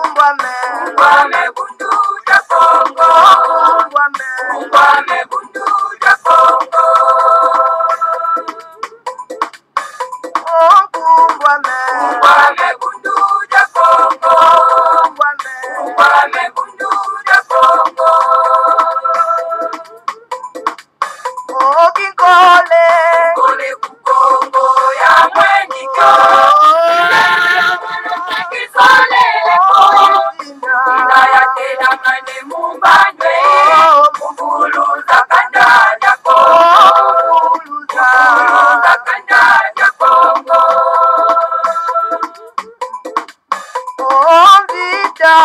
Ungwame bundu ya Kongo. Ungwame bundu ya Kongo. Ungwame bundu ya Kongo. Ungwame bundu ya Kongo. Kikole kukongo ya mwenyiko. Ina ya tela mane mumbanywe. Mukuluza kanda ya Kongo. Mukuluza kanda ya Kongo. Vita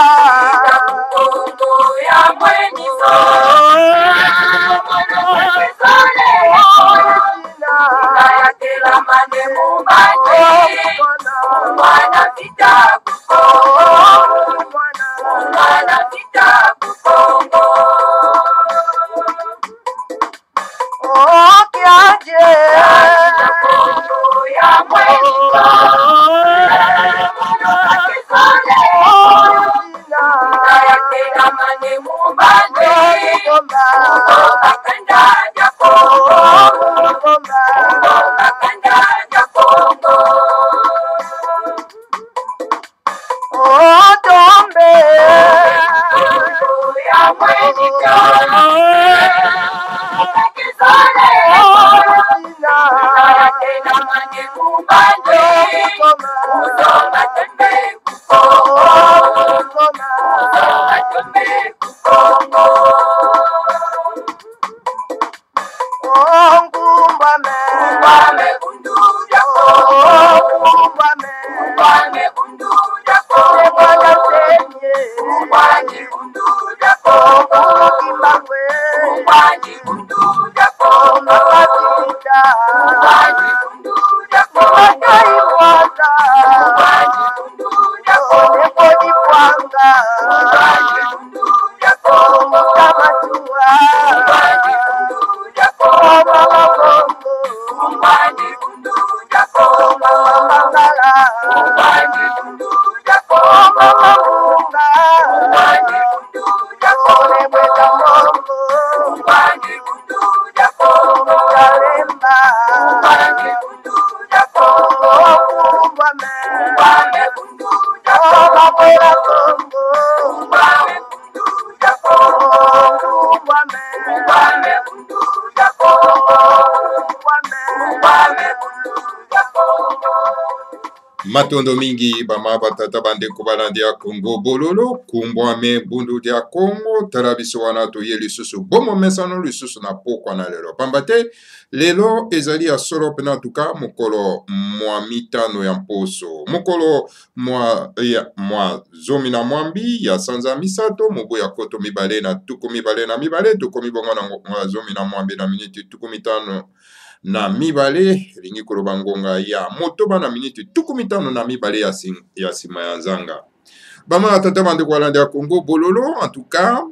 kukongo ya mwenyiko. Mane mumbanywe. Mwana vita kukongo. Mwana vita kukongo. Kiaje Kongo ya mwenyiko. Mane mumbanywe. Mugomba kanda ya Kongo. Mugomba kanda ya Kongo. Tombe Kongo ya mwenyiko. Mane mumbanywe. Mugomba tembe kukongo. Mugomba tembe kukongo. Ungwame bundu ya Kongo. Ungwame bundu ya Kongo. Ungwame bundu ya Kongo. Ungwame bundu ya Kongo. Ungwame bundu ya Kongo. Ungwame bundu ya Kongo. Ungwame bundu ya Kongo. Matondo mingi bama batata bande kubalandi ya Kongo bololo kumbwame bundu dia Kongo tarabiso wana toye lisusu bomo mesano lisusu na pokwa na lelo pambate lelo ezali ya solo pena tuka mokolo mwa mitano ya mposo mokolo mwa zomi na mwambi ya sanza misato mobo ya koto mibale na tuku mibale na mibale tukomi bongo na zomi na mwambi na miniti tuku mitano na mibale lingi koloba ngonga ya motoba na miniti tuku mitano na mibale ya sima ya nzanga bama atata bande kwalanda ya Kongo bololo en tout cas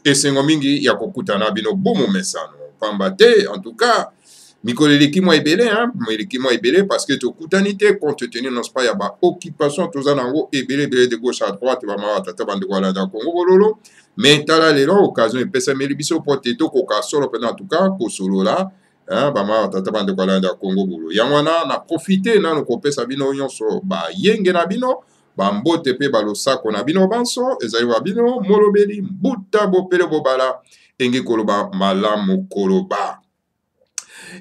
esengo mingi ya kokutana bino bomo mesano pamba te en tout cas mikolo eleki mwa ebele eleki mwa ebele parce que tokutani te compte tenu non pas ya ba occupation toza nango ebele de gauche à droite bama atata bande kwalanda ya Kongo bololo mais tala lelo occasion epesameli biso po te tokoka solo pena en tout cas kosolola bama tata bande kwalanda Kongo bolo yangwana na profiter nanu kopesa bino nyonso ba yenge na bino ba mbote pe balosako na bino banso ezali ba bino molobeli mbuta bopele bobala enge koloba malamu koloba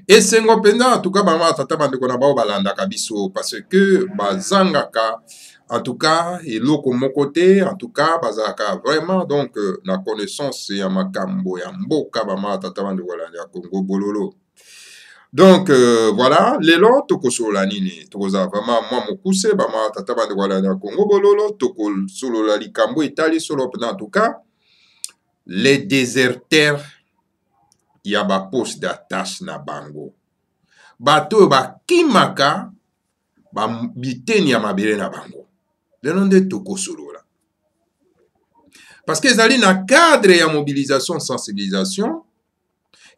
esengo penda en tout cas bama tata bande kona ba balandaka biso parce que bazangaka en tout cas eloko moko te en tout cas bazalaka vraiment donc na connaissance ya makambo ya mboka bama tata bande kwalanda Kongo bololo. Donc voilà, lelo tokosolola nini tokoza vraiment mwa mokuse bama tata bande kwalanda Kongo bololo tokosolola likambo etali solo pena en tout cas les déserteurs ya ba poste d'attache na bango bato bakimaka ba biteni ya mabele na bango lelo nde tokosolola parce que ezali na cadre ya mobilisation sensibilisation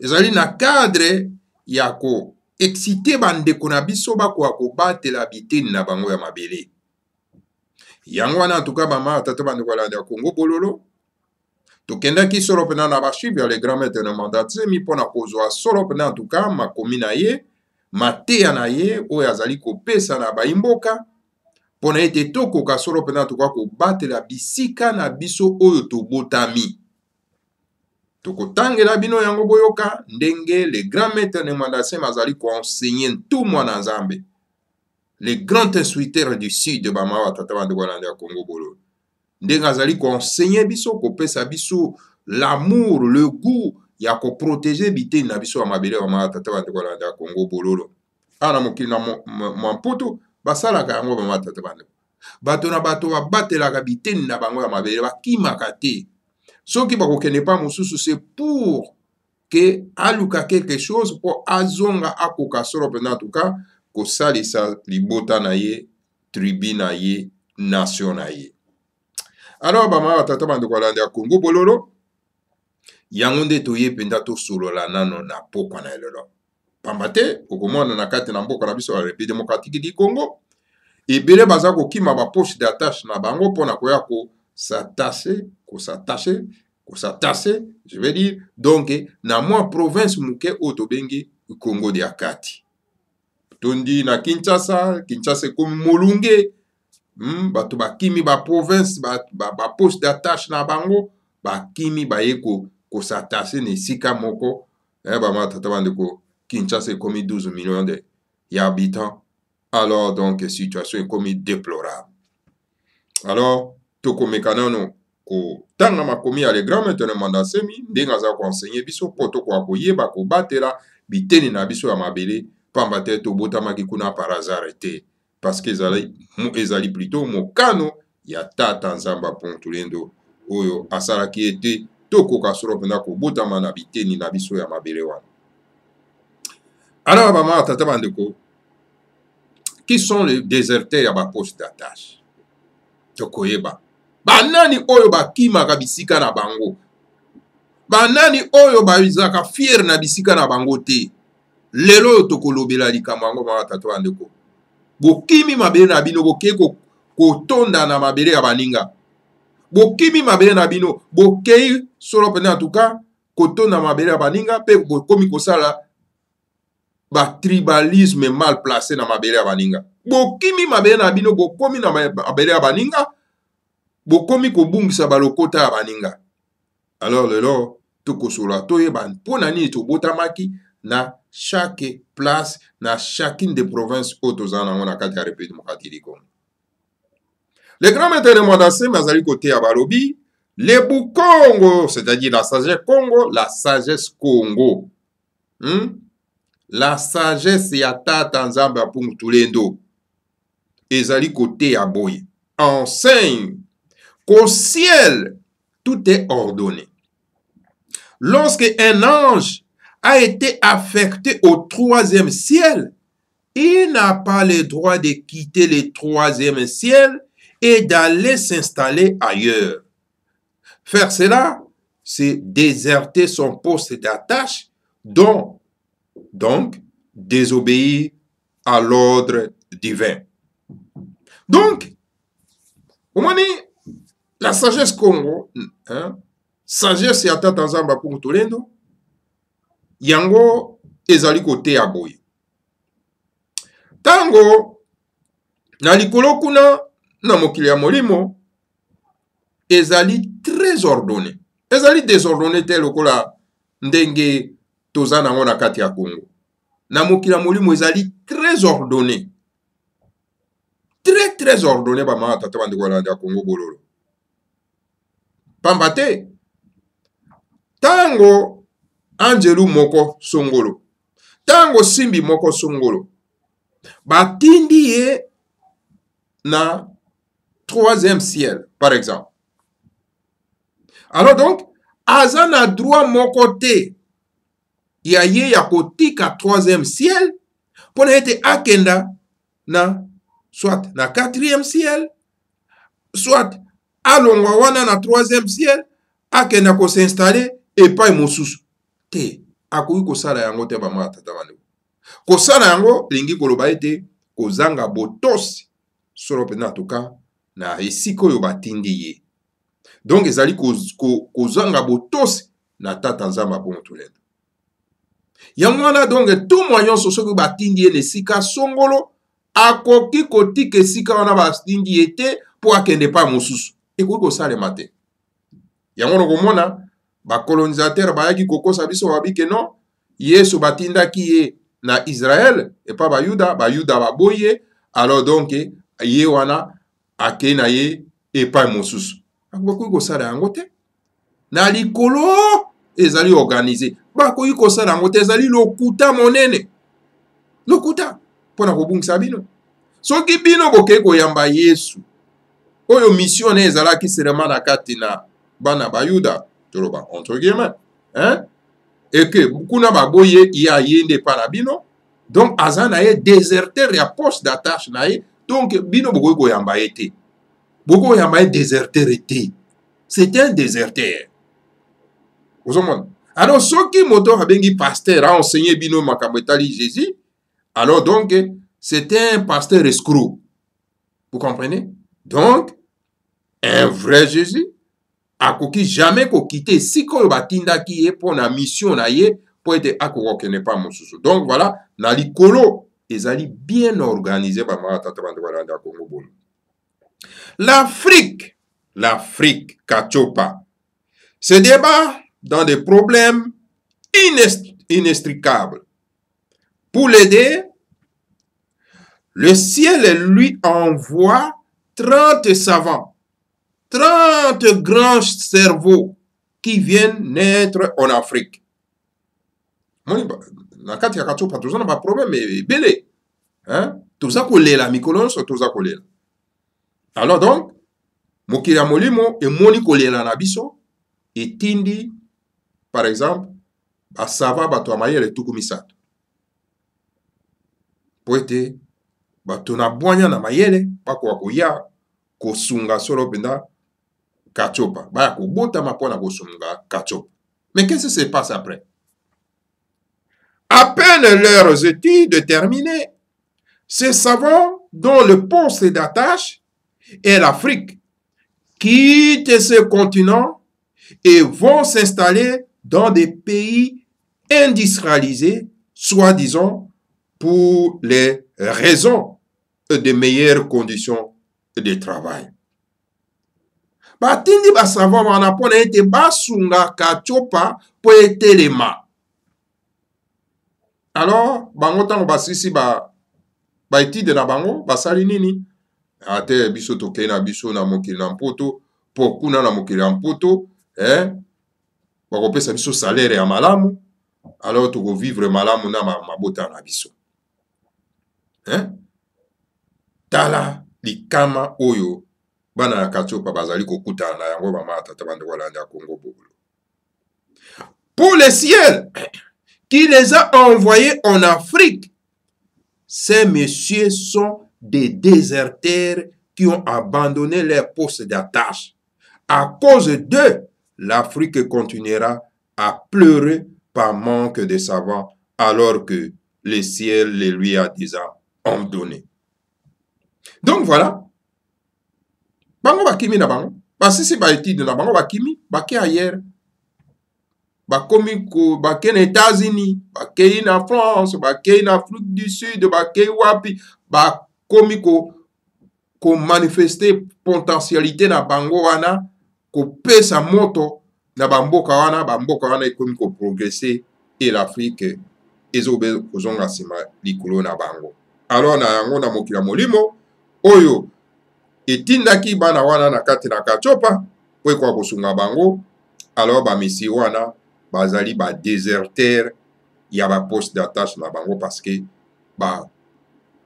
ezali na cadre ya ko exciter bandeko na biso bakoka kobatela biteni na bango ya mabele yango wana en tout cas bama tata bandeko balandi ya Congo bololo tokendaki solo mpena na bachive ya le grand maître na mandat mi mpona kozwa solo mpena en tout cas makomi na ye mateya na ye oyo azali kopesa na baimboka mpona ete tokoka solo mpena en tout cas kobatela bisika na biso oyo tobotami tokotangela bino yango boyoka ndenge le grand maître na mandat azali koenseigner tout mwana nzambe le grand instructeur du sud bamawa tata bandeko balandi ya Congo bololo ndenge azali koenseigner biso kopesa biso l'amour le goût ya koprotéger biteni na biso ya mabele bamawa tata bandeko balandi ya Congo bololo ana mokili na Mamputu basalaka yango bamawa tata bandeko bato na bato babatelaka biteni na bango ya mabele bakimaka te soki bakokende pa mosusu c'est pour que aluka quelque chose po azonga akoka solo mpena en tout cas kosalisa libota na ye tribu na ye nation na ye alors bama batata bandeko balandi ya Congo bololo yango nde toye mpenza tosolola nano na pokwa na elelo pamba te okomona na kati na mboka na biso ya République démocratique du Congo ebele baza kokima bapoche d'attache na bango mpona koya kosatase je veux dire donc na mwa province muke oyo tobengi Congo de Akati tondi na Kinshasa ekomi molunge bato bakimi baprovince baposte d'attache na bango bakimi baye kosatase na esika moko bama tata bandeko Kinshasa ekomi 12 millions ya habitants alors donc situation ekomi déplorable alors tokomeka nano kotanga makomi ya le grand maître na mandat semi ndenge aza koenseigner biso mpo tokoka koyeba kobatela biteni na biso ya mabele pamba te tobotamaki kuna par hasard te parce que ezali plutôt mokano ya tata nzamba Pontulendo oyo asalaki ete tokoka solo mpena kobotama na biteni na biso ya mabele wana alors bama tata bandeko qui sont les déserteurs ya baposte d'attache tokoyeba banani oyo bakimaka bisika na bango banani oyo bazaka fier na bisika na bango te lelo oyo tokolobela likambo yango bama tata bandeko bokimi mabele na bino bokei kotonda na mabele ya baninga bokimi mabele na bino bokei solo pene en tout cas kotonda mabele ya baninga mpe bokomi kosala batribalisme mal placé na mabele ya baninga bokimi mabele na bino bokomi na mabele ya baninga bokomi kobungisa balokota ya baninga alors lelo tokosola toyeba mpona nini tobotamaki na chaque place na chacune des provinces oyo tozala nango na kati ya République démocratique du Congo. Le grand maître de Mwandase azali côté ya balobi le Bukongo, c'est-à-dire la sagesse Congo, la sagesse Congo. La sagesse ya tata nzambe ya Pontulendo ezali côté ya boye. Enseigne qu'au ciel tout est ordonné. Lorsque un ange a été affecté au 3e ciel, il n'a pas le droit de quitter le 3e ciel et d'aller s'installer ailleurs. Faire cela, c'est déserter son poste d'attache, donc désobéir à l'ordre divin. Donc, au moment la sagesse Congo, sagesse ya tata nzamba Pontulendo, yango ezali kote ya boye. Tango na likolo kuna na mokili ya molimo ezali très ordonné. Ezali désordonné te lokola ndenge toza nango na kati ya Congo. Na mokili ya molimo ezali très ordonné. Très ordonné ba mama tata bandeko balandi ya Congo bololo. Pamba te tango anjelu moko songolo, tango simbi moko songolo, batindi ye na 3e ciel, par exemple. Alors donc, aza na droit moko te ya ye ya kotika 3e ciel, pona ete akenda na soit na 4e ciel, soit alongwa wana na 3e ciel, akenda ko s'installer epai mosusu te akoki kosala yango te bama tata bandeko kosala yango lingi koloba ete kozanga botosi solo pena tuka na esika oyo batindi ye. Donc ezali kozanga botosi na tata nzambe abongo tolenda. Yango wana donc tout moyen soki batindi ye na esika songolo akoki kotika esika wana batindi ye te po akende pa mosusu. Ekoki kosalema te. Yango nakomona bacolonisateur bayaki kokosa biso babike non Yesu batindaki ye na Israël et pas bayuda baboye alors donc ye wana ake na ye et pas mosusu. Bakoki kosala yango te. Na likolo ezali organisé. Bakoki kosala yango te ezali lokuta monene. Lokuta pona kobungisa bino. Soki bino boke koyamba Yesu. Oyo mission ezalaki seulement na kati na bana bayuda toloba entre guillemets hein et que kuna baboye ya yende para bino donc azana ye déserteur ya poste d'attache na ye donc bino bokoki koyamba ye te boko yamba ye déserteur te c'est un déserteur ozomona alors soki moto abengi pasteur a enseigné bino makambo etali Jésus alors donc c'est un pasteur escroc vous comprenez donc un vrai Jésus akoki jamais ko quitter sikoyo batindaki ye pour na mission na ye pour être akokokene pas mosusu. Donc voilà, na likolo ezali bien organisé ba matata bande balanda Congo bolo. L'Afrique kachopa se débat dans des problèmes inextricables. Pour l'aider, le ciel lui envoie 30 savants, 30 grands cerveaux qui viennent naître en Afrique. Nakati ya kachopa tozana ba problème belé. Hein? Toza kolela mikolo so toza kolela. Alors donc, mokili ya molimo emoni kolela na biso etindi par exemple basava bato ya mayele tuku misato. Po ete bato na bwanya na mayele bako koya kosunga solo penda kachopa. Baya kobota mapona kosunga kachopa. Mais qu'est-ce qui se passe après? À peine leurs études terminées, ces savants dont le poste d'attache est l'Afrique quittent ce continent et vont s'installer dans des pays industrialisés, soi-disant pour les raisons de meilleures conditions de travail. Batindi basava wana pona ete basunga kachopa po etelema. Alors, bango tango basisi ba étude na bango basali nini? Ate biso toke na biso na mokili na mpoto po kuna na mokili na mpoto bakopesa biso salaire ya malamu alors toko vivre malamu na mabota na biso. Tala likama oyo bana na kachopa bazali kokutana na yango bama tata bande walanda Congo bolo. Pour le ciel qui les a envoyés en Afrique, ces messieurs sont des déserteurs qui ont abandonné leur poste d'attache. À cause d'eux, l'Afrique continuera à pleurer par manque de savants alors que le ciel les lui a déjà ordonné. Donc voilà. Bango bakimi na bango. Basisi ba étude na bango bakimi, baki ailleurs. Bakomi ko baki na États-Unis, baki na France, baki na Afrique du Sud, baki wapi, bakomi ko manifester potentialité na bango wana, ko pesa moto na bamboka wana ekomi ko progresser et l'Afrique ezobe kozonga sima likolo na bango. Alors na yango na mokila molimo oyo etindaki bana wana na kati na kachopa po ekwa kosunga bango. Alors ba misi wana bazali ba déserteur ya ba poste d'attache na bango parce que ba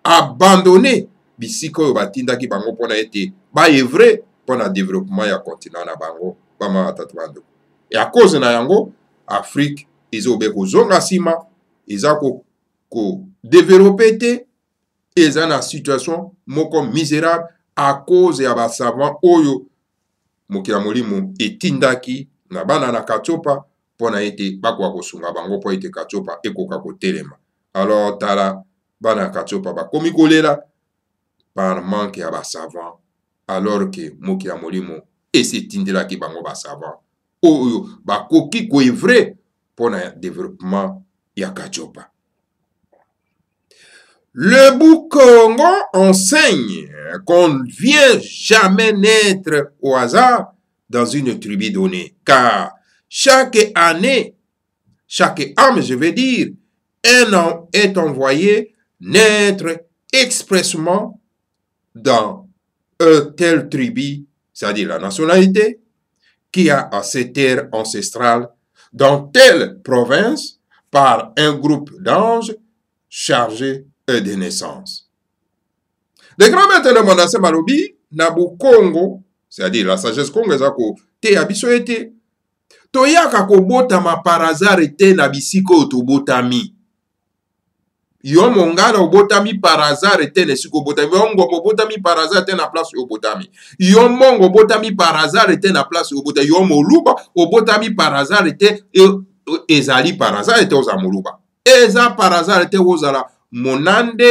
abandonné bisiko oyo batindaki bango pona ete ba evre pona développement ya continent na bango bama atatu bando. Et à cause na yango Afrique ezobe kozonga sima eza ko développer te eza na situation moko misérable à cause ya ba savant oyo mokila molimo etindaki na bana na kachopa pona ete bakwa kosunga bango po ete kachopa ekoka kotelema. Alors tala bana kachopa bakomi kolela par manque ya ba savant alors que moki ya molimo esetindelaki bango basavant oyo bakoki koevre mpona développement ya Katiopa. Le Boukongo enseigne qu'on ne vient jamais naître au hasard dans une tribu donnée, car chaque année, chaque âme, je veux dire, un an est envoyé naître expressément dans telle tribu, c'est-à-dire la nationalité, qui a à cette terre ancestrale, dans telle province, par un groupe d'anges chargés de naissance. Les grands maîtres de Monase Malobi, Nabu Congo, c'est-à-dire la sagesse congolaise, te abiso ete, toyaka kobotama par hasard ete na bisiko tobotami. Yo mongala obotami par hasard ete na siko botami. Yo obotami par hasard ete na place obotami. Yo mongo obotami par hasard ete na place obotami. Yo moluba obotami par hasard ete ezali par hasard ete oza moluba. Eza par hasard ete ozala monande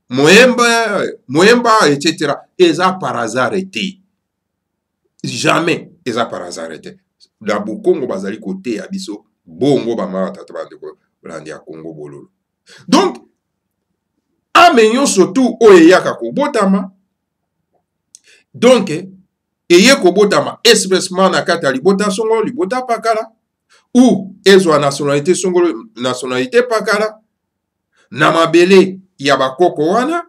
moemba etc. Eza par hasard ete. Jamais eza par hasard ete. Na Bukongo bazali kote ya biso bongo bama tata bandeko landia Congo bololo. Donc amenyo surtout oyeyaka kobotama. Donc eye kobotama expressement na kata libota songolo libota pakala ou ezwa nationalité songolo nationalité pakala na mabele ya bakoko wana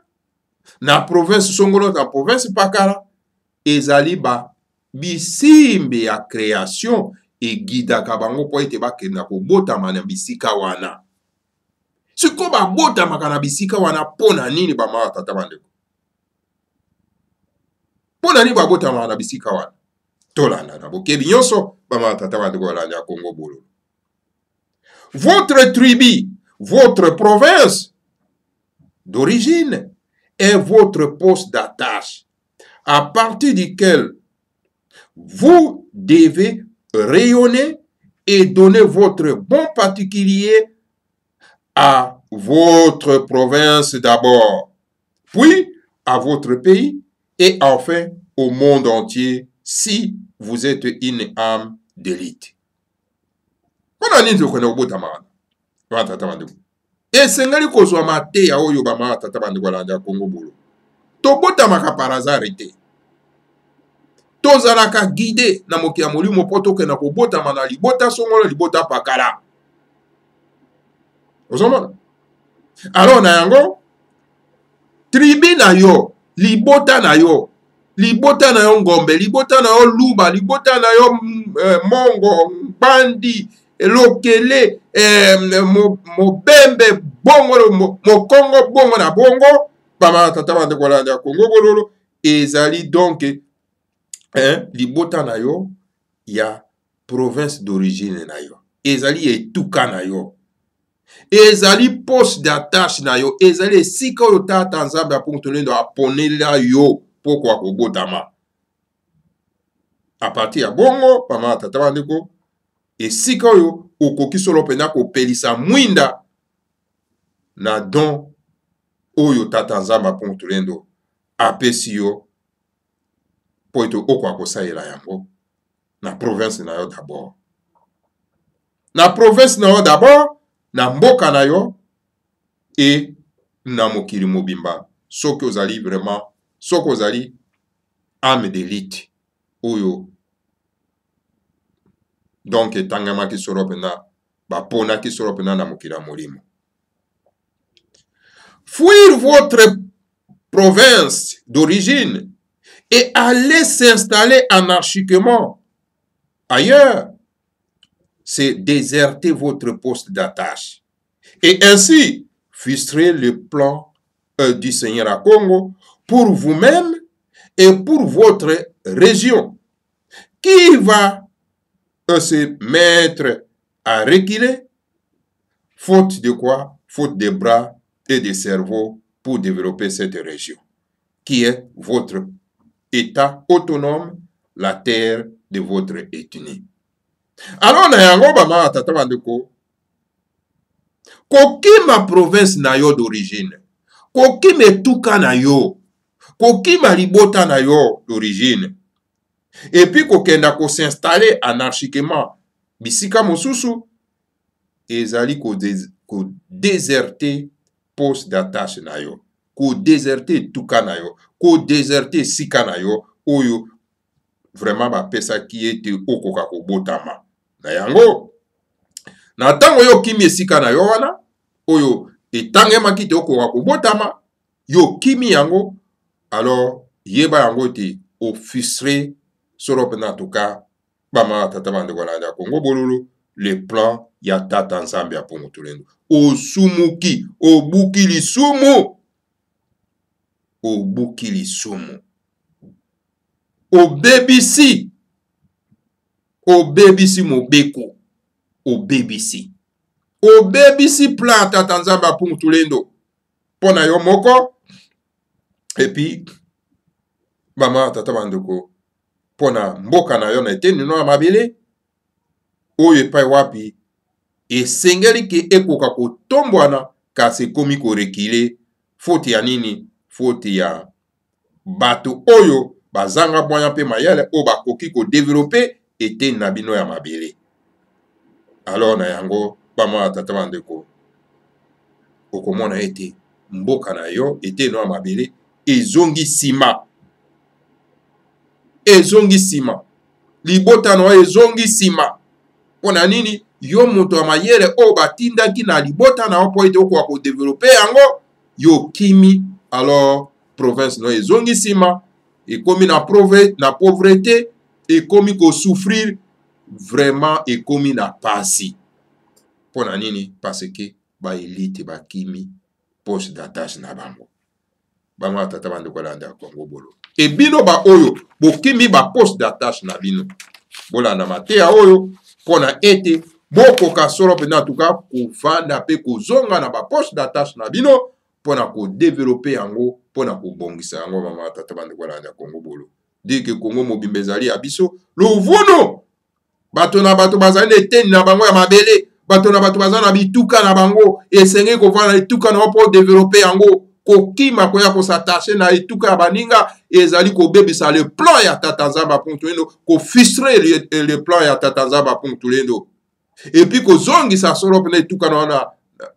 na province songolo na province pakala ezali ba bisimbe ya création et guida kabango po ete bakenda kobotama na bisika wana. Siko babotama kana bisika wana pona nini ba mama tata bandeko? Pona nini babotama na bisika wana? Tolanda na bokebi nyonso ba mama tata bandeko balanda Congo bolo. Votre tribu, votre province d'origine est votre poste d'attache à partir duquel vous devez rayonner et donner votre bon particulier à votre province d'abord, puis à votre pays et enfin au monde entier si vous êtes une âme d'élite. On a dit que nous avons et sengali kozwa mate ya oyo ba mama tata bandeko balanda Congo bolo. Tobotamaka par hasard ete. Tozalaka guidé na moki ya molimo po tokenda kobotama na libota songolo libota pakala. Ozomona? Alors na yango tribi na yo, libota na yo ngombe, libota na yo luba, libota na yo mongo, bandi, lokele, mobembe, bongo, mokongo, bongo na bongo, pama tata bande kolanda ya Congo bololo, ezali donc libota na yo ya province d'origine na yo, ezali etuka na yo, ezali poste d'attache na yo, ezali esika oyo tata nzambe apongelendo aponela yo pokwa kobotama. A partir ya bongo pama tata bandeko esika oyo okoki solo pena kopelisa mwinda na don oyo tata nzambe apongelendo apesi yo po ete okwa kosalela yango na province na yo d'abord. Na province na yo d'abord, na mboka na yo et na mokili mobimba. Soki ozali vraiment, soki ozali âme d'élite oyo donc etangama ki solo pena bapona ki solo pena na mokili molimo. Fuir votre province d'origine et aller s'installer anarchiquement ailleurs, c'est déserter votre poste d'attache et ainsi frustrer le plan du Seigneur à Congo pour vous-même et pour votre région. Qui va se mettre à reculer, faute de quoi? Faute de bras et de cerveau pour développer cette région, qui est votre État autonome, la terre de votre ethnie. Alors, na yango bama tata bandeko, koki ma province na yo d'origine, koki metuka na yo, kokima libota na yo d'origine et puis kokenda s'installer anarchiquement bisika mosusu ezali déserter poste d'attache na yo, déserter tuka na yo, déserter sika na yo oyo vraiment bapesaki ete okoka kobotama na yango. Na ntango yo kimi esika na yo wana oyo etangemaki te okoka kobotama, yo kimi yango, alors yeba yango te ofusre solo pena tuka bama tata bandeko balandi ya Congo bololo le plan ya tata nzambe ya Pongo Tulendo. Osumuki, obuki lisumu, obuki lisumu, obebisi, obebisi mobeko, obebisi, obebisi plan tata nzambe ya Pongo Tulendo pona yo moko. Et puis bama tata bandeko pona mboka na yo na eteni no ya mabele oyo epai wapi esengeli ke ekoka kotombwana kasi ekomi korekile faute ya nini? Faute ya bato oyo bazanga mwanya mpe mayele oyo bakoki kodevelope eteni na bino ya mabele. Alors na yango bama tata bandeko okomona ete mboka na yo eteni no ya mabele ezongi nsima, ezongi nsima, libota na yo ezongi nsima. Pona nini? Yo moto ya mayele oyo batindaki na libota na yo po ete okoka kodevelope yango, yo kimi, alors province na yo ezongi nsima, ekomi na pauvreté, ekomi kosouffrir, vraiment ekomi na pasi. Pona nini? Parce que ba elite bakimi poste d'attache na bango. Bama tata bandeko balandi ya Congo bolo. E bino ba oyo bokimi ba poste d'attache na bino bolanda mateya oyo pona ete bokoka solo pena tuka kovanda pe kozonga na ba poste d'attache na bino pona kodevelope yango, pona kobongisa yango. Mama tata bandeko balandi ya Congo bolo. Dike Congo mobimba ezali ya biso lovuno, bato na bato bazali na eteni na bango ya mabele, bato na bato bazali na bituka na bango, esengeli kovanda na bituka na po develope yango. Kokima koya kosatache na etuka ya baninga ezali kobebisa le plan ya tata nzambe ya Pongo Tulendo, kofistre le plan ya tata nzambe ya Pongo Tulendo, et puis kozongisa solo pena etuka na wana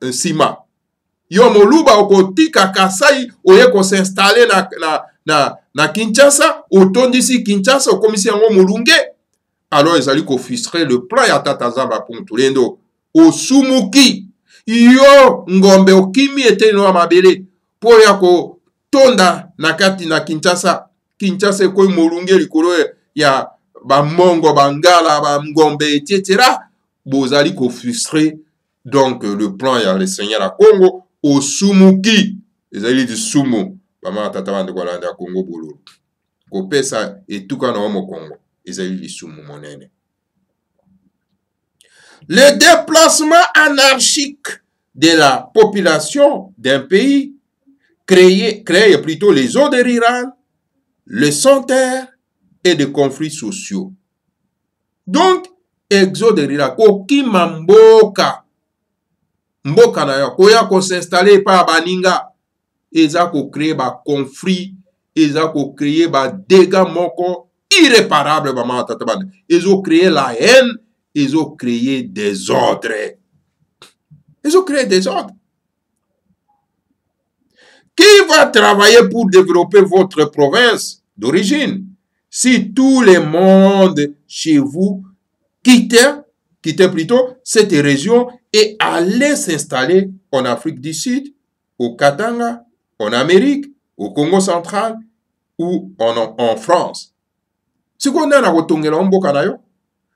nsima. Yo moluba okotika Kasai oye s'installer na Kinshasa, otondisi Kinshasa okomisi yango molunge. Alors ezali kofistre le plan ya tata nzambe ya Pongo Tulendo. Osumuki yo ngombe okimi eteni no ya mabele po ya kotonda na kati na Kinshasa. Kinshasa ekoyi molunge likolo ya bamongo, bangala, bangombe etc. Bozali kofrustre donc le plan ya le Seigneur ya Congo. Osumuki ezali di sumu bama tata bandeko balandi ya Congo bololo kopesa etuka na omo Congo ezali di sumu monene. Le déplacement anarchique de la population d'un pays crée plutôt les zones de rurales, le sans-terre et des conflits sociaux. Donc, exode rural, kokima mboka, mboka na yo, koya ko s'installer pa baninga, eza ko créer ba conflit, eza ko créer ba dégâts moko irréparable ba ma tata bande. Ezo créer la haine, ezo créer des ordres. Ezo créer des ordres. Qui va travailler pour développer votre province d'origine si tout le monde chez vous quittait plutôt cette région et allait s'installer en Afrique du Sud, au Katanga, en Amérique, au Congo central ou en France? Si vous avez un mboka na yo,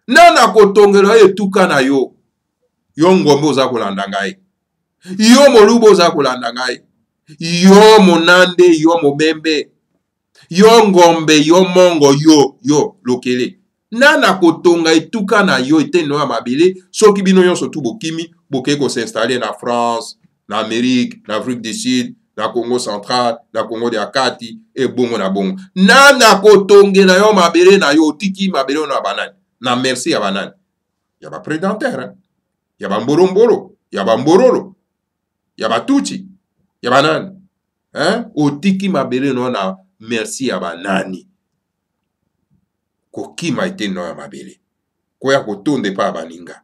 nana kotongela etuka na yo, yo ngombe oza kolanda ngai, yo molubo oza kolanda ngai, yo monande, yo mobembe, yo ngombe, yo mongo, yo lokele. Nana kotonga etuka na yo eteni no ya mabele, soki bino nyonso tu bokimi, boke ko s'installer na France, na Amérique, na Afrique du Sud, na Congo central, na Congo de Akati, et bongo na bongo. Nana kotongela yo mabele na yo, tiki mabele na banane. Na merci ya banane. Ya ba prédentaire, ya ba mboromboro, ya ba mborolo, ya ba tuchi, ya banane. hein? Otiki mabele no na merci ya banani. Kokima ete no ya mabele. Koya kotonde pa baninga.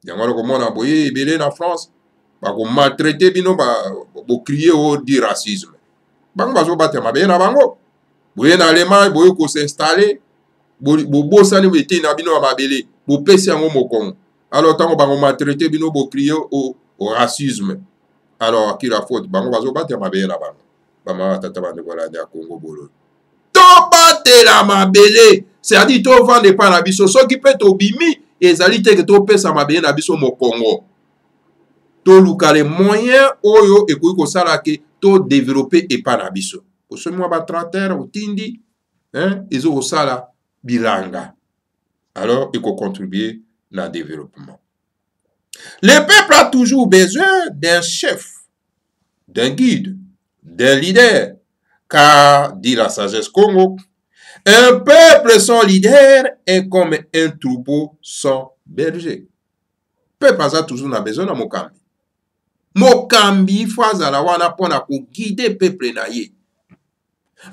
Yango komona boye ebele na France. Bako maltraité bino bo crier au di racisme. Bango bazo battre mabele na bango. Boye na Allemagne boye ko s'installer. Bo bosani ete na bino mabele. Bo pesi yango mokongo. Alors tango bango maltraité bino bo crier au racisme. Alors qui la faute? Bango bazo battre mabele na bango. Bama tata bande kola ya Congo bolo. To battre la mabele. C'est-à-dire to vendre pas na biso so qui peut to bimi ezali te que to pesa mabele na biso mokongo. To luka les moyens oyo ekoki kosala ke to développer epa na biso. Oso mwa ba tracteur otindi hein ezo kosala bilanga. Alors il faut contribuer na développement. Le peuple a toujours besoin d'un chef, d'un guide, d'un leader, car dit la sagesse Congo, un peuple sans leader est comme un troupeau sans berger. Peuple a toujours besoin de mokambi. Mokambi fazala wana pona ko guider peuple na ye.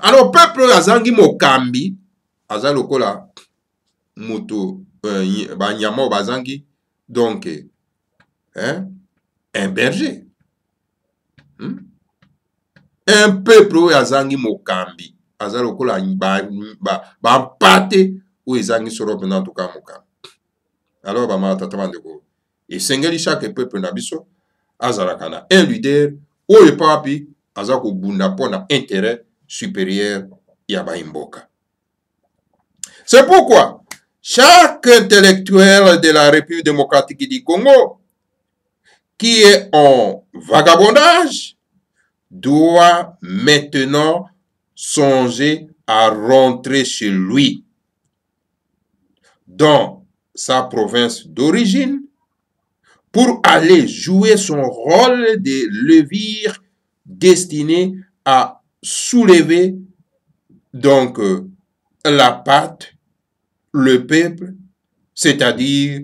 Alors peuple azangi mokambi aza lokola moto banyama bazangi donc hein un berger. Un peuple azangi mokambi aza lokola ba pate ou ezangi soro pena tuka mokambi. Alors ba mata tabandeko et sengeli chaque peuple na biso azalaka na un leader oyo papi aza kobunda pona intérêt supérieur ya baimboka. C'est pourquoi chaque intellectuel de la République démocratique du Congo qui est en vagabondage doit maintenant songer à rentrer chez lui dans sa province d'origine pour aller jouer son rôle de levier destiné à soulever donc la patte, le peuple, c'est-à-dire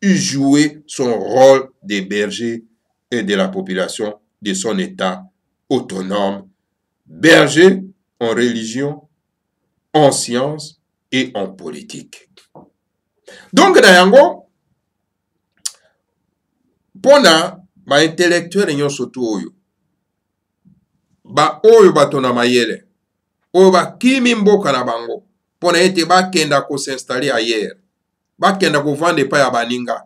jouer son rôle de berger et de la population de son état autonome, berger en religion, en sciences et en politique. Donc, Nayango, pona ba intellectuel nyo soto oyo ba oyo batona mayele oyo ba kimi mboka na bango pona ete bakenda ko s'installer ailleurs bakenda ko vendre pa ya baninga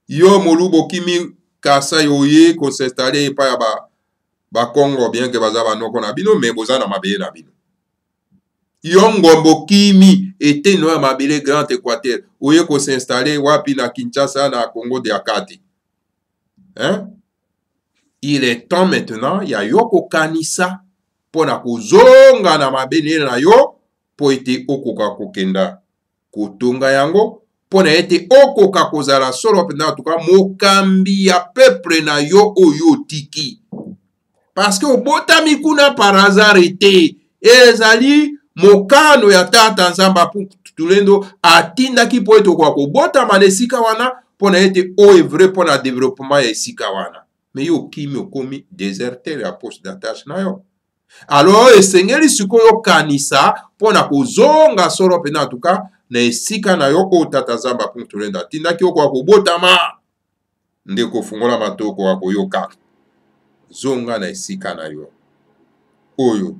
yo molubo kimi kasa yoye ko s'installer pa ya ba Congo bien que baza banoko na bino mais boza na mabele na bino yo ngombo kimi ete no ya mabele Grand Équateur oye ko s'installer wapi na Kinshasa na Congo de Akati. Hein? Il est temps maintenant ya yo ko kanisa pona kozonga na mabele na yo po ete okoka kokenda kotonga yango pona ete okoka kozala solo pena tuka mokambi ya peuple na yo oyo tiki parce que obotami kuna par hasard ete ezali mokano ya tata nzamba tulendo atindaki po ete okoka kobotama na esika wana pona ete oevre pona développement ya esika wana mais yo kimi okomi déserteur ya poste d'attache na yo. Alors esengeli sikoyo kanisa pona kozonga solo pena tuka na esika na yo o tata nzamba tulendo atindaki okoka kobotama ndeko fungola matoko akoyoka zonga na esika na yo oyo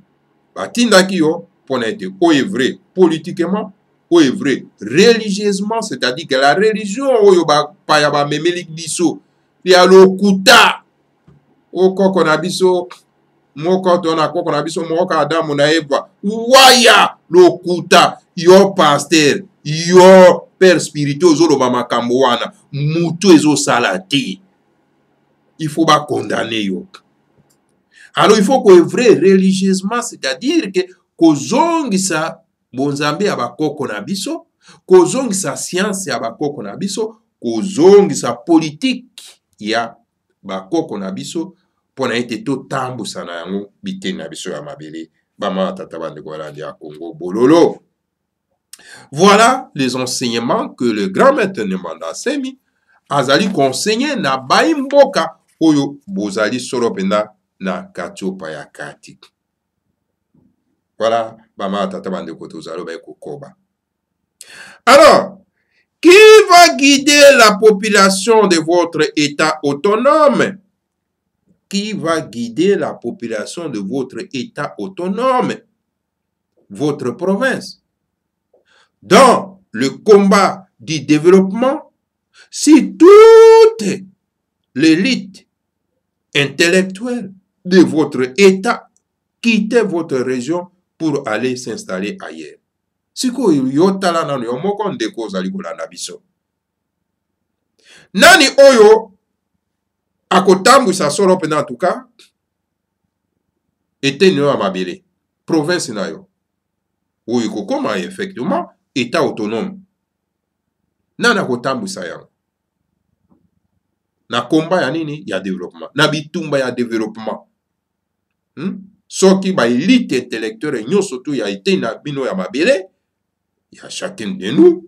batindaki yo pona ete oyo vrai politiquement oyo vrai religieusement, c'est-à-dire que la religion oyo bapaya bamemeli biso ya lokuta okoko na biso moko tona koko na biso moko Adamu na Eva waya lokuta yo pasteur yo père spirituel ozoloba makambo wana mutu ezosala te il faut ba condamner yo. Alors il faut que vrai religieusement, c'est-à-dire que kozongisa bonzambe ya bakoko na biso, kozongisa science ya bakoko na biso, kozongisa politique ya bakoko na biso pona ete to tambusa na yango biteni na biso ya mabele bama tata bandeko balandi ya Congo bololo. Voilà les enseignements que le grand maître Nemanda Semi azali conseiller na baimboka oyo bozali solo pena na katiopa ya kati. Voilà, bama tata bandeko tozalo ba kokoba. Alors, qui va guider la population de votre État autonome? Qui va guider la population de votre État autonome? Votre province. Dans le combat du développement, si toute l'élite intellectuelle de votre État quittait votre région pour aller s'installer ailleurs. Siko yotala nano yomoko ndeko zali kolanda biso. Nani oyo akotambwisa solo pena en tout cas ete nyo ya mabele province na yo oyo kokoma effectivement état autonome. Nani akotambwisa yango na komba ya nini ya développement na bitumba ya développement. Soki ba élite intellectuelle nyonso tu ya ete na bino ya mabele ya chacun de nous,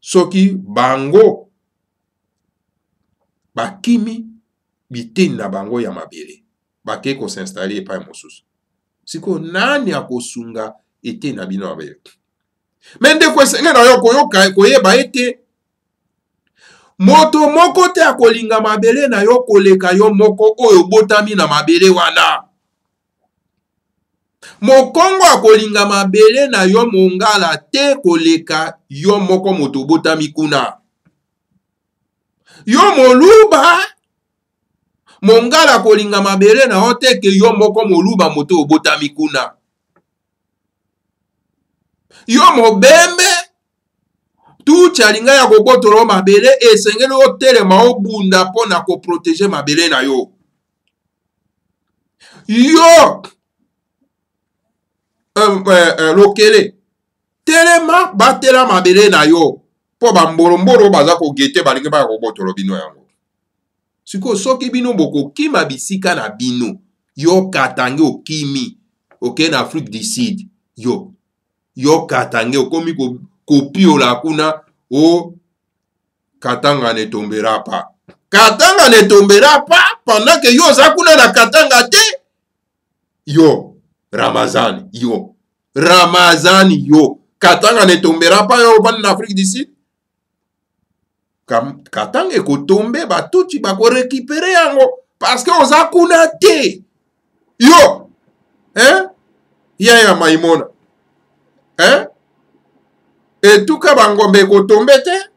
soki bango bakimi biteni na bango ya mabele bake ko s'installer pa mosusu. Siko nani akosunga ete na bino ya mabele? Mende ko senge na yo koyoka koyeba ete moto moko te akolinga mabele na yo koleka yo moko oyo botami na mabele wana. Mokongo akolinga mabele na yo mongala te koleka yo moko moto botami kuna. Yo moluba mongala kolinga mabele na yo te ke yo moko moluba moto botami kuna. Yo mobembe tuti alinga ya kobotolo mabele esengeli otelema obunda pona ko protéger mabele na yo. Yo lokele telema batela mabele na yo po bambolombolo baza kogete balingi baya kobotolo bino yango. Siko soki bino boko kima bisika na bino yo katange okimi oke na Afrique du Sud yo katange okomi kopiola kuna o Katanga ne tombera pa. Katanga ne tombera pa pendant que yo za kuna na Katanga te. Yo Ramazani yo Katanga ne tombera pa yo ban na Afrique du Sud. Katanga ekotombe batuti bako récupérer yango parce que oza kuna te. Yo ya maimona et tout ka bangombe ekotombe te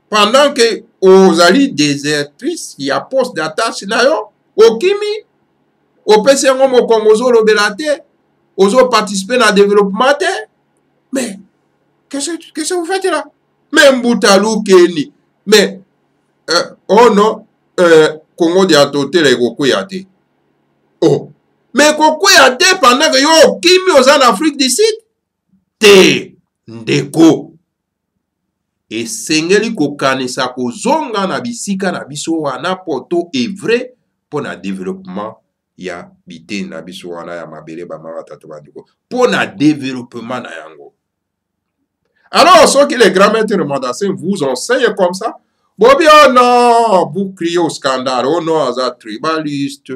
pendant que ozali désertrice ya poste d'attache na yo okimi opesi yango mokongo ozolobela te ozo participer na développement te. Mais qu'est-ce que vous faites là? Même Boutalu Keni mais oh non Congo de Atote le kokwea te. Oh mais kokwea te pendant que yo okimi oza na Afrique du Sud te ndeko. Esengeli kokanisa kozonga na bisika na biso wana poto evre pona développement ya biteni na biso wana ya mabele bama batatu bandiko pona développement na yango. Alors ceux qui les grands maîtres mandassin vous enseignent comme ça, bon bien non, vous criez au scandale, oh non aza tribaliste,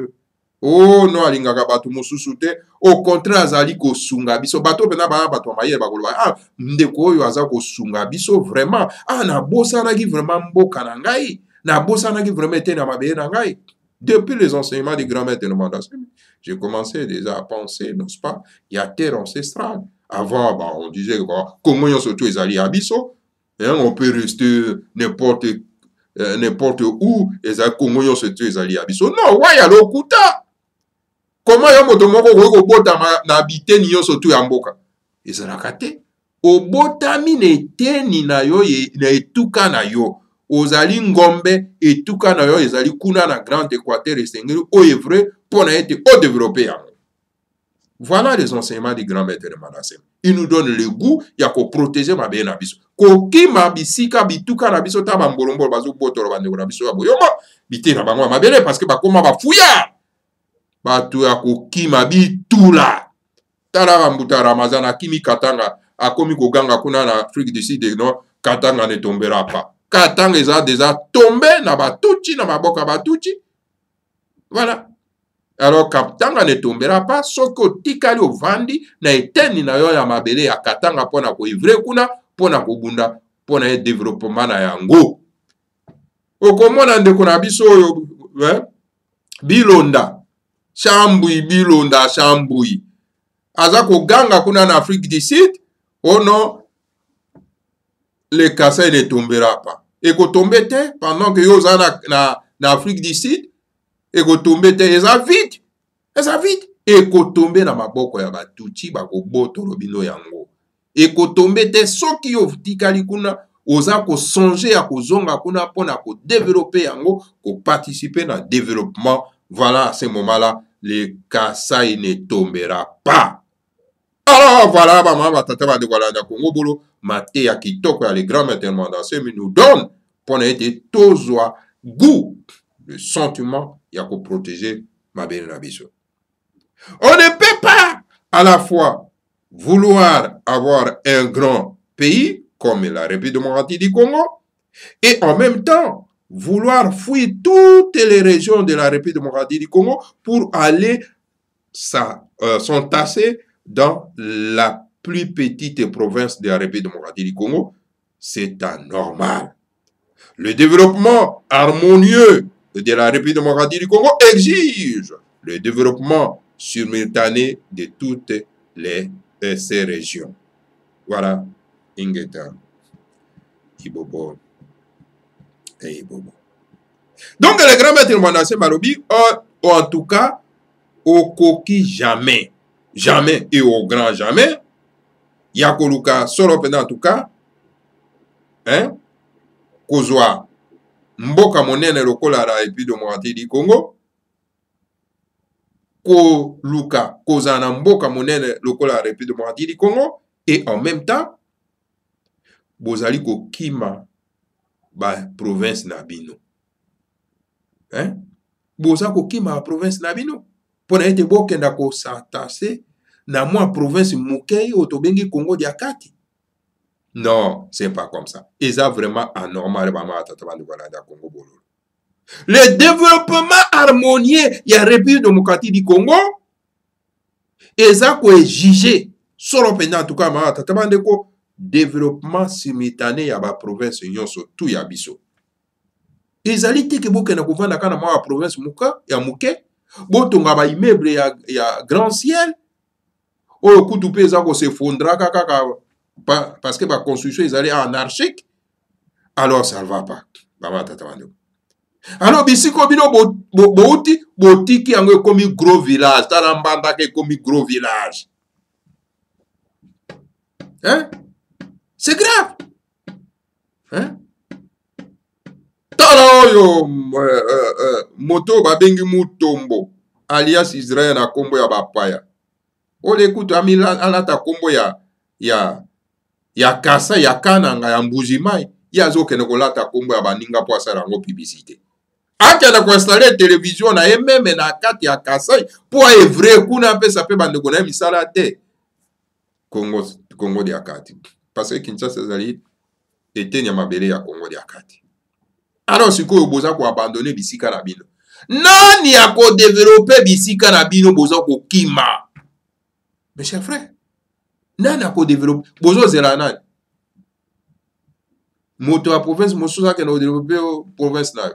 oh non alingaka batu mususu te, au contraire azali kosunga biso bato pena ba bato mayele bakoloba ah ndeko oyo aza kosunga biso vraiment na bosanaki vraiment mboka na ngai na bosanaki vraiment te na mabele na ngai. Depuis les enseignements des grands maîtres de mandassin, j'ai commencé déjà à penser, n'est-ce pas, il y a terre ancestrale. Avant, on disait comment on se trouve les abisso, on peut rester n'importe où, et comment on se trouve les abisso. Non, ouais, il lokuta. Comment on peut se bota na habiter ni on se trouve en boka. Et ça n'a kate. O bota mi ne teni na yo na etuka na yo. Ozali ngombe etuka na yo ezali kuna na Grand Équateur esengeli o evre pour être au développé. Voilà les enseignements du grand maître de Manasseh. Il nous donne le goût, il y a qu'on protéger ma bien abisso. Koki ma bisika bituka na biso taba mbolombo bazo botoro bande na biso aboyoma bité na bango ma bele parce que ba koma ba fuya. Ba tu ya koki ma bitula. Tala mbuta Ramazana kimi Katanga akomi koganga kuna na Afrique du Sud no Katanga ne tombera pas. Katanga eza déjà tombé na batuchi na maboka batuchi. Voilà. Alors Katanga ne tombera pas soki otikali ovandi na eteni na yo ya mabele ya Katanga pona ko ivre kuna pona ko bunda pona ye développement na yango. Okomona ndeko na biso oyo Bilonda Chambui aza koganga kuna na Afrique du Sud. Oh non, le Kassai ne tombera pas. Et ko tombe te pendant que yo za na Afrique du Sud et ko tombe te eza vite. Et ko tombe na maboko ya batuchi bako botolo bino yango. Et ko tombe te soki yo tikali kuna oza ko songer ya kozonga kuna pona ko développer yango, ko participer na développement. Voilà, à ce moment-là, le Kassai ne tombera pas. Alors voilà, maman, tata de Gualanda Congo Bolo, Matéa Kitoko, les grands maîtres dansés, mais nous donne pour être tozoa goût, le sentiment, il y a qu'à protéger ma belle Nabiso. On ne peut pas à la fois vouloir avoir un grand pays comme la République démocratique du Congo et en même temps vouloir fuir toutes les régions de la République démocratique du Congo pour aller s'entasser dans la plus petite province de la République démocratique du Congo. C'est anormal. Le développement harmonieux de la République démocratique du Congo exige le développement simultané de toutes ces régions. Voilà, Ingeta, Ibobo et Ibobo. Donc, les grands maîtres Manassé Marobi, en tout cas, au coquille jamais, et au grand jamais, Yakoluka, solo en tout cas, Kozwa, Mboka monene lokola la République démocratique du Congo, Ko Luka, Kozana Mboka monene lokola la République démocratique du Congo, et en même temps, Bozali ko Kima, province Nabino. Boza ko Kima province Nabino. Pona ete bokenda ko s'attacher na moi province Mukei otobengi Congo dia kati. Non, c'est pas comme ça. Et ça vraiment anormal. Le développement harmonieux, il y a République démocratique du Congo. Et ça quoi jugé solo pendant en tout cas développement simultané ya ba province nyonso tout ya biso. Ezali te ke bokenda kovanda kana ma province muka ya muke botonga ba immeuble ya grand ciel. Oyo kutu pe za ko s'effondra kaka parce que la construction est allée anarchique, alors ça ne va pas. Alors, bisiko bino boti qui est comme un gros village, talambanda qui est comme un gros village. Hein? C'est grave. Hein? Talaoyo moto babengi mutombo alias Israël na kombo ya bapaya. Ole kutu amila alata kombo ya kasa ya kananga ya mbujimai ya zo kene kolata kombo ya baninga po asala ngo publicité akenda ko installer télévision na meme na kati ya kasa po evre kuna pesa pe bande ko na misala te Congo dia kati parce que Kinshasa zali etenya mabele ya Congo dia kati. Alors sikoyo boza ko abandonner bisika na bino nani ya ko développer bisika na bino boza ko kima mes chers frères. Nana ko développer bozo zela nani moto a province mosusa ke no développer province na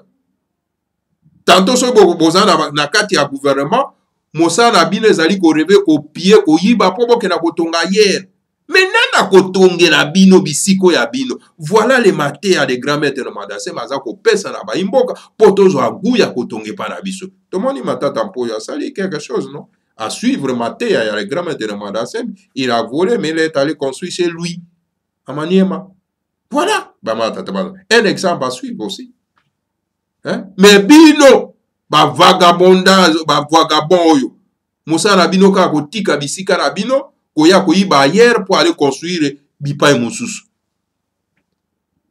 tantôt so boza na kati ya gouvernement mosa na bino ezali ko rêver ko pied ko yiba po ke na kotonga hier mais nana ko tongela bino bisiko ya bino. Voilà les matés des grands maîtres Manassé maza ko pesa na ba imboka poto zo aguya ko tonge pa na biso to moni matata mpo ya sali quelque chose non. À suivre Matéa, il y a le grand maître de Manassé, il a volé, mais il est allé construire chez lui, à Maniema. Voilà. Un exemple à suivre aussi. Hein? Mais bino, vagabondage, vagabond, Moussa na bino ka kotika bisika na bino, koya koyiba ailleurs pour aller construire bipa et moussous.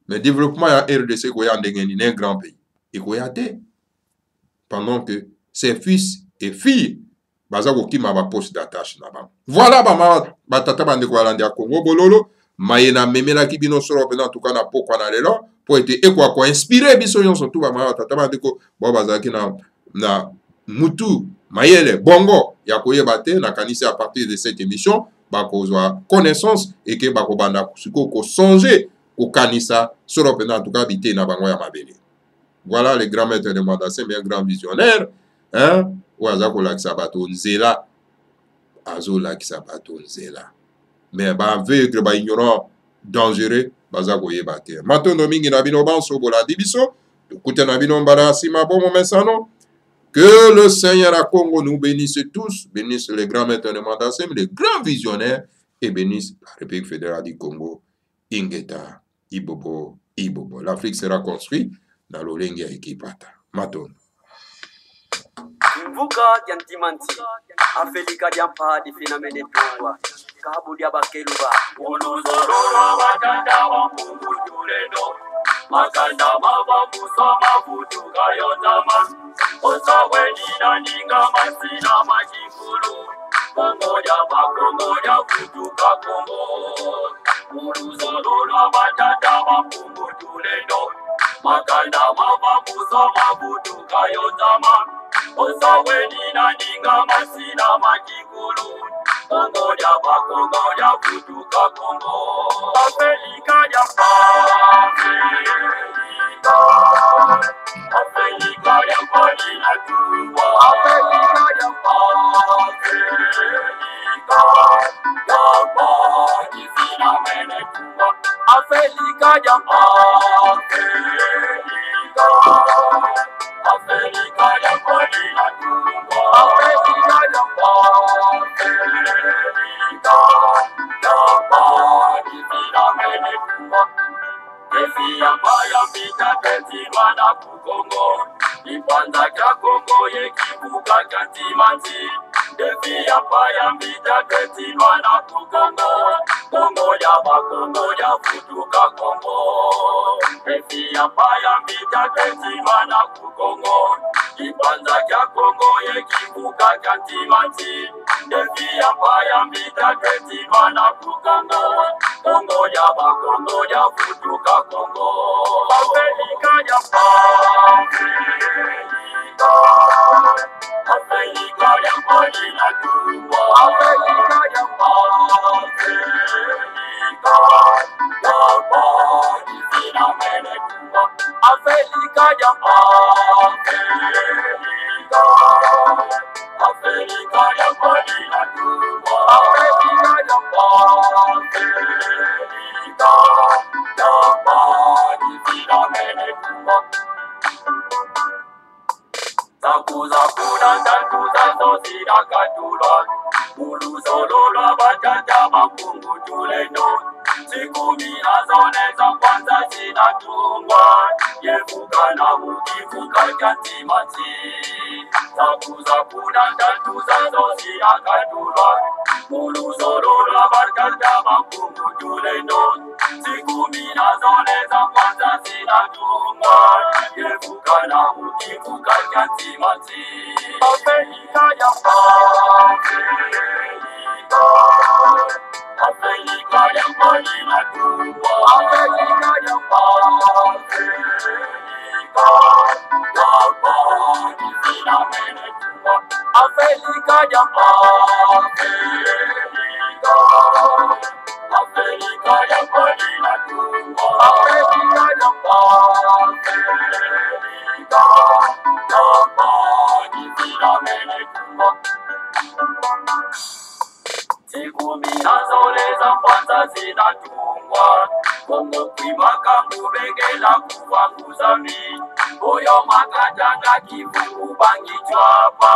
Mais développement ya RDC koya ndengeni un grand pays. Et koya te. Pendant que ses fils et filles baza kokima ba poste d'attache na ba. Voilà ba tata bande ko alandi ya Congo bololo mayena memela ki bino solo pena tuka na pokwa na lelo po ete ekwa ko inspiré biso nyonso tu ba mara tata bandeko bo bazaki na mutu mayele bongo ya koyeba te na kanisi à partir de cette émission bakozwa connaissance et que bakobanda siko ko songer ko kanisa solo pena tuka bité na bango ya mabele. Voilà le grand maître de Mandassé, mais un grand visionnaire, hein, ou azako lakisa bato nzela, azo lakisa bato nzela. Mais ba aveugle, ba ignorant, dangereux, bazako yebate. Matondo mingi na bino banso bola dibiso, tukute na bino mbara sima bomo mesano. Que le Seigneur à Congo nous bénisse tous, bénisse les grands maîtres de Mandassé, les grands visionnaires, et bénisse la République fédérale du Congo, Ingeta, Ibobo, Ibobo. L'Afrique sera construite na lolenge ya ekipata matondo mvuka ya ntimanti afelika ya mpadi finamene tongwa kabu ya bakeluba Uluzorora batanda wa mungu tulendo Makanda maba musa mafutuka yotama Osa weni na ninga masina majikulu Kongoja bakongoja futuka kongo Uluzorora batanda wa mungu tulendo Makanda maba musa mafutuka yotama Osa weni na ninga masina majikulu Kongoja bakongoja futuka kongo Afrika ya Afrika ya pali na tuwa Afrika ya pali zina mene tuwa Afrika ya Afrika ya pali na tuwa Afrika ya Paya vita tetima na kukongo Ipanza kya kongo ye kibuka kya timanti Defi ya paya vita tetima na kukongo Kongo ya bakongo ya futuka kongo Defi ya paya vita tetima na kukongo Ipanza kya kongo ye kibuka kya timanti Defi ya paya vita tetima na kukongo Kongo ya bakongo ya futuka kongo Afrika ya Afrika ya pali na tuwa Afrika ya pali zina mene tuwa Afrika ya Afrika ya pali na tuwa Afrika ya pali zina mene tuwa Zakuza kuna tatu zazo zina katulwa Uluzololwa batata makungu tulendo Sikumi azone za kwanza zinatungwa Yevuka na mukivuka kantimati Zakuza kuna tatu zazo zina katulwa Uluzololwa batata makungu tulendo Sikumi azone za kwanza zinatungwa Yevuka na mukivuka kantimati Afrika ya Afrika ya pali na tuwa Afrika ya pali zina mene tuwa Afrika ya Afrika ya pali na tuwa Afrika ya pali zina mene tuwa Sikumi azoleza kwanza zinatungwa Kongo kwimaka mubengela kuvanguzami Oyo makajanga kivuku bangi chwapa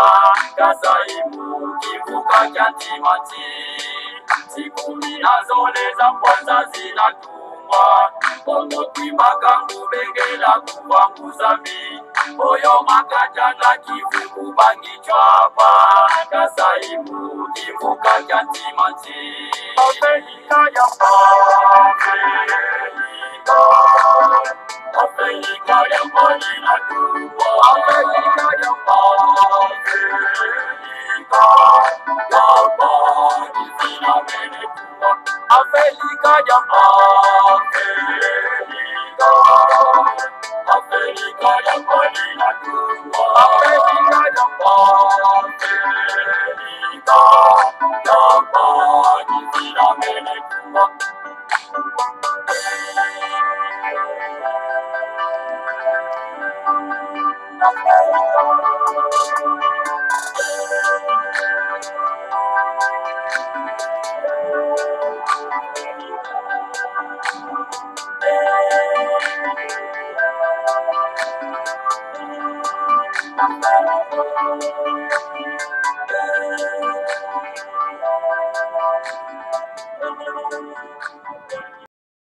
Kasaimu kivuka kya timanti Sikumi azoleza kwanza zinatungwa Kongo kwimaka mubengela kuvanguzami Oyo makajanga kivuku bangi chwapa Kasaimu kivuka kya timanti Afrika ya Afrika ya pali na tuwa Afrika ya pali zina mene tuwa Afrika Afrika jamba, Afrika ya kweli na tungwa. Afrika jamba, Afrika jamba, jizira mene tungwa.